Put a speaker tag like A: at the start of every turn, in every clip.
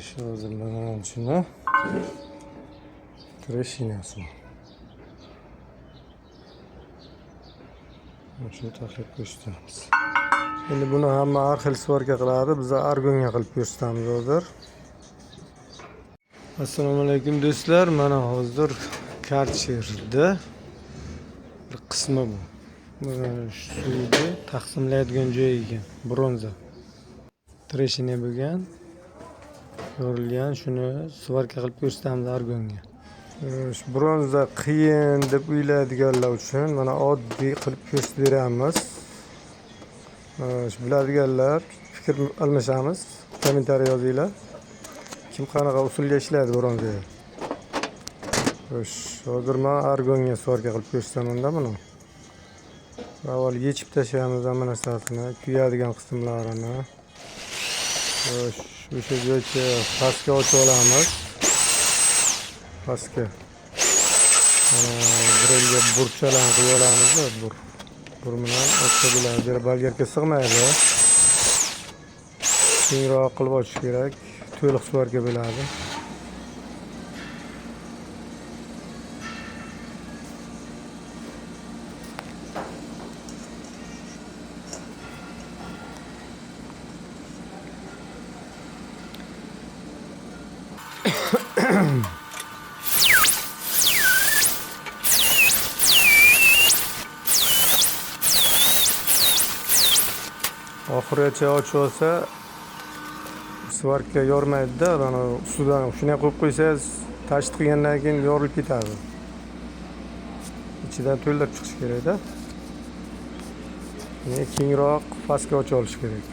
A: Şu hazırlanan içine trashinasi. Shuni tahlil ko'rsatamiz. Endi buni hamma har xil svarka qiladi. Biz argonga qilib ko'rsatamiz hozir. Assalomu alaykum do'stlar. Mana hozir karcherda bir qismi bu. Suvni taqsimlaydigan joyi ekan. Bronza. Trashina bo'lgan. Yorilgan, shuni svarka qilib ko'rsatamiz argonga. Shu bronza qiyin deb o'ylaydiganlar uchun mana oddiy qilib ko'rsatib beramiz. Shu biladiganlar fikr almashamiz. Kommentariy yozinglar. Kim qanaqa usulga ishlaydi bronzaga. Hozir men argonga svarka qilib ko'rsataman buni. Avval yechib tashlaymiz hamma narsasini, kuyadigan qismlarini. O'sha joyga pastga ochib olamiz. Pastga. Birga burchalarni qo'yib olamiz, bur bilan ochsa bo'ladi. Balgarga sig'maydi. Kengroq qilib ochish kerak. To'liq svarka bo'ladi. Oxirigacha ochib olsa svarka yormaydi-da, mana ustidan shunday qo'yib qo'ysangiz, tashit qilgandan keyin yorilib ketadi. Ichidan to'ldirib chiqish kerak-da. Ya'ni kengroq pastga ochib olish kerak.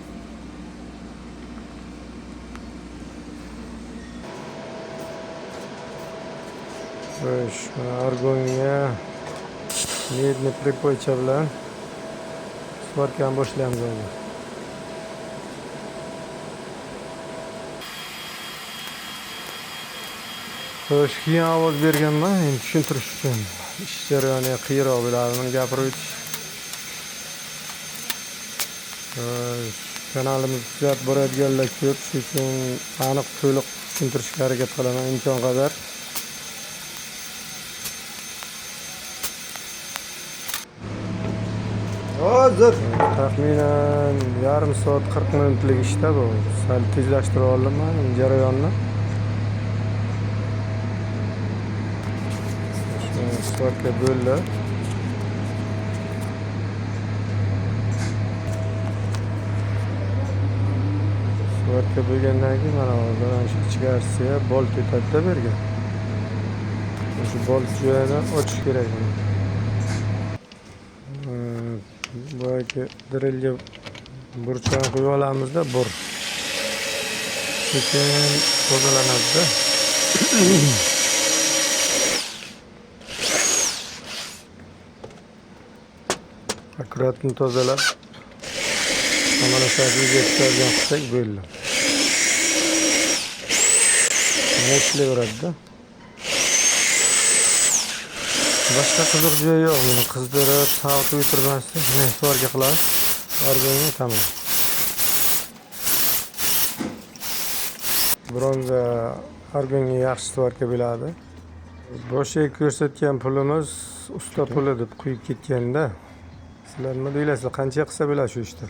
A: Argonga medni pripoycha bilan svarkani boshlaymiz hozir. Keyin ovoz berganman, endi tushuntirish uchun. Ish jarayoni qiyinroq bo'ladi, buni gapirib o'tish. Kanalimizni kuzatib boradiganlar ko'p, shuning uchun aniq to'liq tushuntirishga harakat qilaman imkon qadar. Hozir taxminan yarim soat 40 minutlik ishda bu. Sal tezlashtirib oldim men jarayonni. Svarka bo'ldi. Svarka bo'lgandan keyin mana hozir shu ichkarisiga bolt o'tadi bergan. Shu bolt joyidan ochish kerak buni. Boyagi drillga burchani qo'yib olamizda, sekin tozalanadi-da. Akkuratni tozalab, hamma narsani yetkazgan qilsak bo'ldi. Ishlayveradi-da. Boshqa qiziq joyi yo'q. Buni qizdirib, sovutib o'tirmasdan shunday svarka qilamiz. Argonga tamom. Bronza argonga yaxshi svarka bo'ladi. Boshiga ko'rsatgan pulimiz usta puli deb qo'yib ketganda, sizlar nima deylasizlar? Qancha qilsa bo'ladi shu ishda?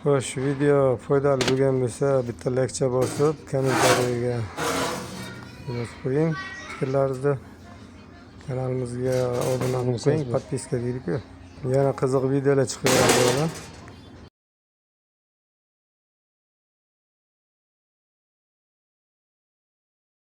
A: Xo'sh, video foydali bo'lgan bo'lsa, bitta like bosib, kommentariyaga yozib qo'ying fikrlaringizni. Kanalimizga obuna bo'ling, podpiska deylik-ku. Yana qiziq videolar chiqaveradi.